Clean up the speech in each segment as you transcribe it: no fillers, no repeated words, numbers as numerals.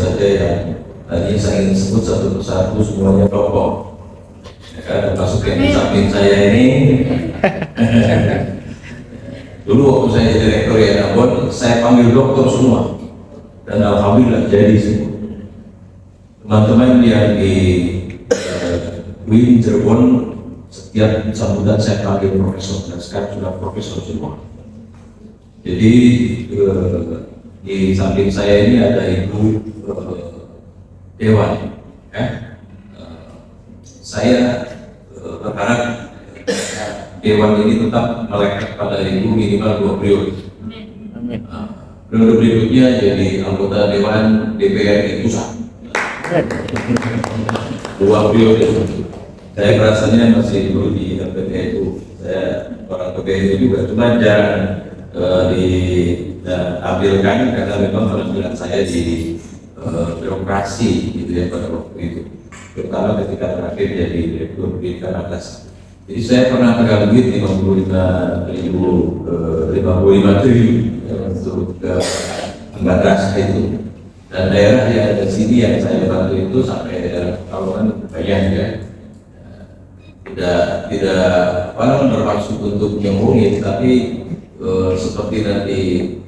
saja yang tadi saya ingin sebut satu persatu, semuanya tokoh. Ya kan, termasuk yang di samping saya ini. Dulu waktu saya jadi direktur ya Ambon, saya panggil dokter semua, dan alhamdulillah jadi semua. Teman-teman yang di Win Cirebon, setiap sambutan saya panggil profesor, dan sekarang sudah profesor semua. Jadi di samping saya ini ada Ibu Dewan, ya. Saya berharap Dewan ini tetap melekat pada Ibu minimal 2 periode. Periode berikutnya jadi anggota Dewan DPRD Pusat. 2 periode. Saya rasanya masih dulu di LPPNU. Saya orang PPNU juga, cuma jarang diambilkan karena memang penampilan saya di birokrasi gitu ya pada waktu itu, terutama ketika terakhir jadi direktur pendidikan atas. Jadi saya pernah pegang duit 55 triliun untuk madrasah itu, dan daerah yang ada sini yang saya bantu itu sampai daerah Pekalongan banyak ya. Tidak bermaksud untuk menyombongin, tapi seperti nanti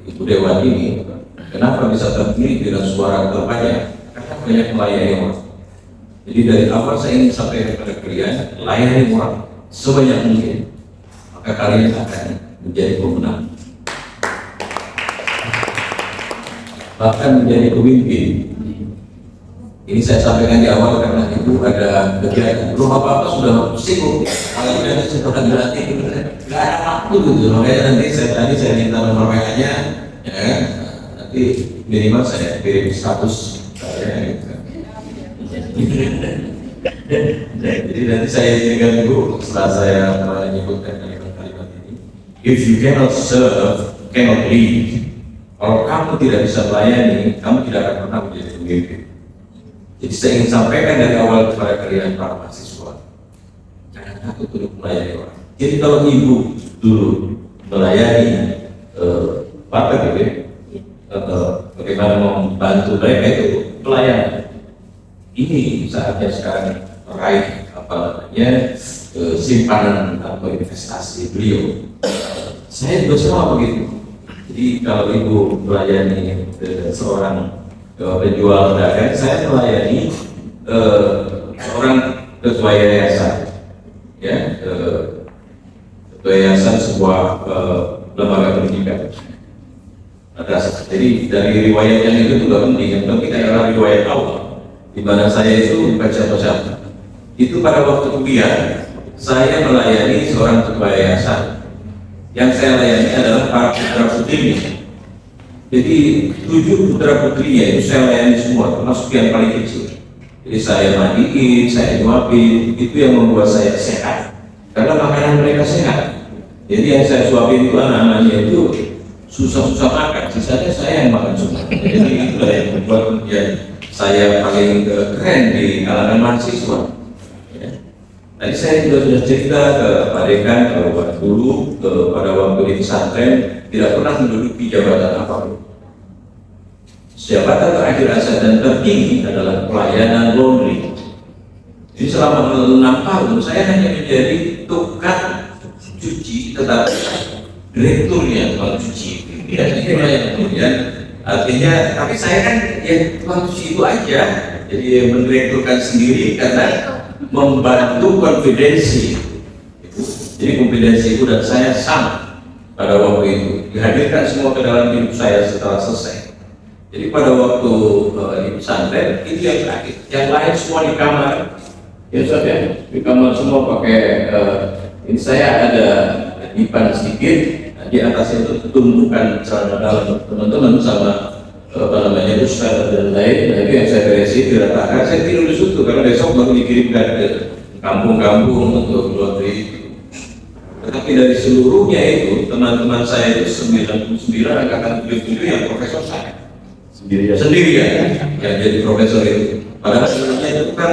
Ibu Dewan ini, kenapa bisa terpilih dengan suara terbanyak? Karena banyak melayani orang. Jadi dari awal saya ingin sampaikan kepada kalian, layani orang sebanyak mungkin, maka kalian akan menjadi pemenang, bahkan menjadi pemimpin. Ini saya sampaikan di awal karena itu ada kegiatan. Belum apa-apa sudah sibuk. Kalau ini sudah berarti nggak ada waktu gitu. Makanya nanti saya minta nomor WA-nya, ya. Nanti minimal saya kirim status saya. Gitu. Jadi nanti saya izinkan dulu setelah saya menyebutkan kalimat ini. If you cannot serve, cannot lead. Kalau kamu tidak bisa melayani, kamu tidak akan pernah menjadi pemimpin. Jadi saya ingin sampaikan dari awal kepada kalian para mahasiswa, jangan takut untuk melayani orang. Jadi kalau ibu dulu melayani partai gitu, bagaimana membantu mereka itu pelayanan. Ini saatnya sekarang meraih simpanan atau investasi beliau. Saya juga sama begitu. Jadi kalau ibu melayani seorang penjual dagang, saya melayani seorang ketua yayasan, ya, ketua yayasan sebuah lembaga pendidikan. Jadi dari riwayat yang itu juga penting. Yang penting adalah riwayat awal, di mana saya itu bukan siapa-siapa. Itu pada waktu kuliah saya melayani seorang ketua yayasan. Yang saya layani adalah para putra putrinya. Jadi 7 putra putrinya itu saya layani semua, termasuk yang paling kecil. Jadi saya mandiin, saya nyuapin, itu yang membuat saya sehat. Karena makanan mereka sehat. Jadi yang saya suapin itu anak-anaknya itu susah-susah makan, sisanya saya yang makan semua. Jadi itulah yang membuat kemudian saya paling keren di kalangan mahasiswa. Ya. Tadi saya juga sudah cerita ke Pak Dekan bahwa dulu pada waktu di pesantren tidak pernah menduduki jabatan apapun. Jabatan terakhir saya dan tertinggi adalah pelayanan laundry. Jadi selama 6 tahun saya hanya menjadi tukang cuci, tetapi direkturnya tukang cuci. Ya, inilah yang kemudian artinya, tapi saya kan ya tukang cuci itu aja. Jadi mendirekturkan sendiri karena membantu konfidensi. Jadi konfidensi itu dan saya sama pada waktu itu dihadirkan semua ke dalam hidup saya setelah selesai. Jadi pada waktu di pesantren itu yang terakhir, yang lain semua di kamar, ya saudara, di kamar semua pakai ini saya ada dipan sedikit, di atasnya itu tumpukan celana dalam teman-teman sama ustaz dan lain. Nah itu yang saya beresin, diratakan, saya tidur di situ karena besok baru dikirimkan ke kampung-kampung untuk laundry itu. Tetapi dari seluruhnya itu teman-teman saya itu 99 angkatan 77 yang profesor saya. Sendirian yang jadi profesor itu. Padahal sebenarnya itu kan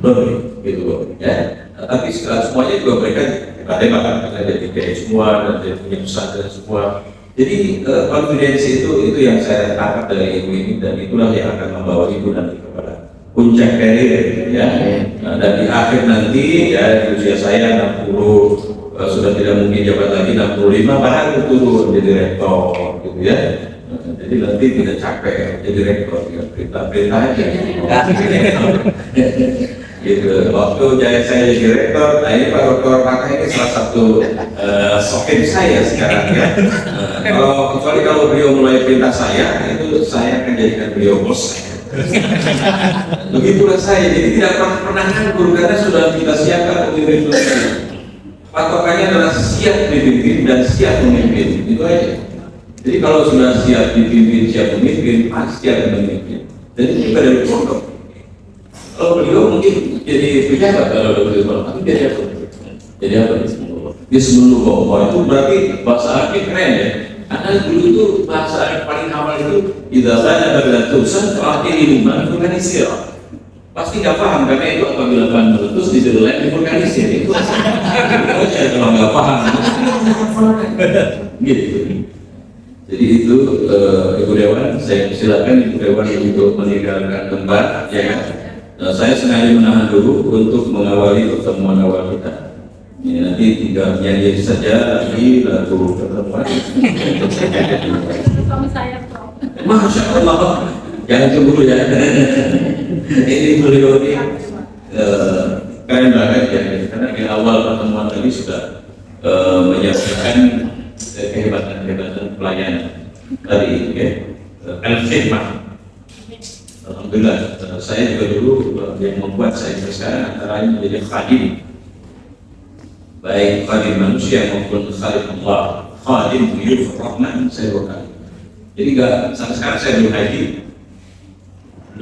laundry gitu loh, ya. Tapi setelah semuanya juga mereka ada makan karena jadi kayak semua dan jadi punya pesantren semua. Jadi konfidensi itu yang saya tangkap dari ibu ini, dan itulah yang akan membawa ibu nanti kepada puncak karir ya. Dan di akhir nanti ya di usia saya 60 sudah tidak mungkin jabat lagi, 65 baru turun jadi rektor gitu ya. Jadi nanti tidak capek jadi rektor, ya perintah aja. Gitu. Waktu saya jadi rektor, nah ini Pak Dr. Maka ini salah satu sokin saya sekarang ya. Kecuali kalau beliau mulai perintah saya, itu saya akan jadikan beliau bos saya. Begitulah saya, jadi tidak pernah nganggur karena sudah kita siapkan untuk itu. Patokannya adalah siap dipimpin dan siap memimpin, itu aja. Jadi kalau sudah siap dipimpin, siap memimpin, pasti akan memimpin. Dan itu juga dari pondok. Kalau beliau mungkin jadi pejabat, kalau beliau tapi jadi apa? Jadi apa? Dia sebelum bahwa itu berarti bahasa Arab keren ya. Karena dulu itu bahasa Arab paling awal itu idahnya berlatusan terakhir lima organisir. Pasti nggak paham karena itu apabila bahan meletus didelek diorganisir itu. Kalau nggak paham, gitu. Jadi itu Ibu Dewan, saya silakan Ibu Dewan untuk meninggalkan tempat ya kan. Saya sengaja menahan dulu untuk mengawali pertemuan awal kita. Ya, nanti tinggal nyanyi saja lagi lagu pertemuan. Masya Allah, jangan cemburu ya. Ini beliau ini keren banget ya, karena di awal pertemuan tadi sudah menyampaikan kehebatan pelayanan tadi ya. Al-Khidmah. Alhamdulillah, saya juga dulu yang membuat saya sekarang antara lain menjadi khadim, baik khadim manusia maupun khadim Allah, khadim Yusuf Rahman saya berkali. Jadi nggak sampai sekarang saya belum haji,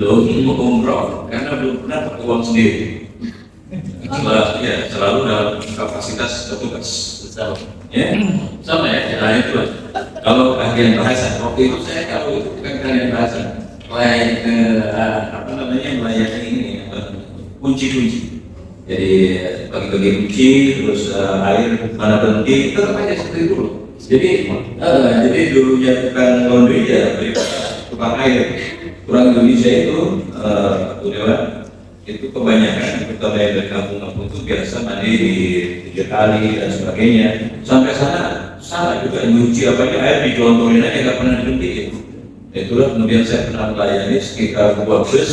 belum mau umroh karena belum pernah pakai uang sendiri. Selalu dalam kapasitas petugas. Ya, sama ya. Nah itu kalau keahlian bahasa, waktu itu saya tahu itu bukan keahlian bahasa. Melayani ini kunci-kunci. Jadi bagi-bagi kunci, terus air mana berhenti, tetap aja seperti dulu. Jadi dulunya tukang laundry ya, tukang air. Orang Indonesia itu, itu kebanyakan terutama yang dari kampung-kampung itu biasa mandi di 3 kali dan sebagainya. Sampai sana salah juga nyuci apanya air digelontorin aja nggak pernah diberhentiin. Itulah kemudian saya pernah melayani sekitar 2 bus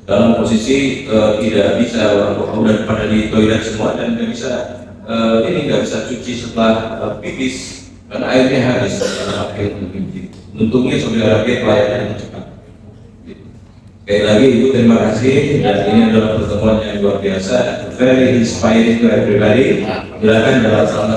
dalam posisi tidak bisa, udah pada di toilet semua dan nggak bisa nggak bisa cuci setelah pipis karena airnya habis dalam akhir mencuci. Untungnya Saudi Arabia pelayanan yang cepat. Sekali lagi Ibu terima kasih, dan ini adalah pertemuan yang luar biasa, very inspiring to everybody. Silakan dalam salah